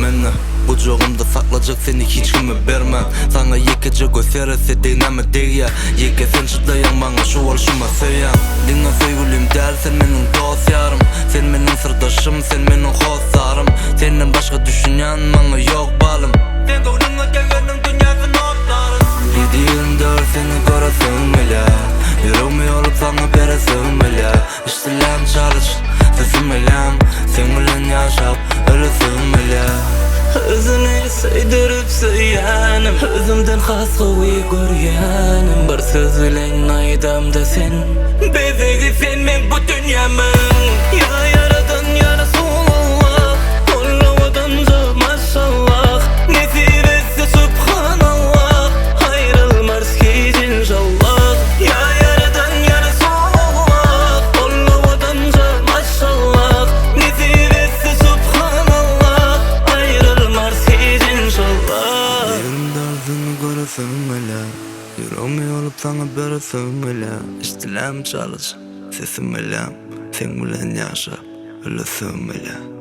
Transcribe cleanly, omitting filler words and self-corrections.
meni. Kucağımda saklacak seni hiç kime bermem. Sana yekece gösterese dinamı diye. Yeke sen çıdayan bana şu ol şuma söyen. Dinle sevgilim der sen menin dost yarım. Sen menin sırdaşım, sen menin hostarım. Senden başka düşünen bana yok balım. Sen doğrunla gelgenin dünyası notların. 7-24 seni göresin bile. Yüreğimi olup sana beresin bile. İştilem çalış, sesim elem. Sen bilen yaşap, ölüsün bile. Özüne söydürüp söylenim, özümden has koyu görgenim. Bir söz bilen aydamda sen, bezegi sen men bu dünyamın. Ya yaradan ya Resulallah, Allah'adan maşallah. Nesip etse subhanallah, ayrılmaz hiç inşallah. Ya yaradan ya Resulallah, Allah'adan maşallah. Nesip etse subhanallah, ayrılmaz hiç inşallah. Yerin derdini göresin bile. Yüreğimi olup sana beresin bile. İştilem çalış, sesim elem. Sen bilen yaşap, ölüsün bile.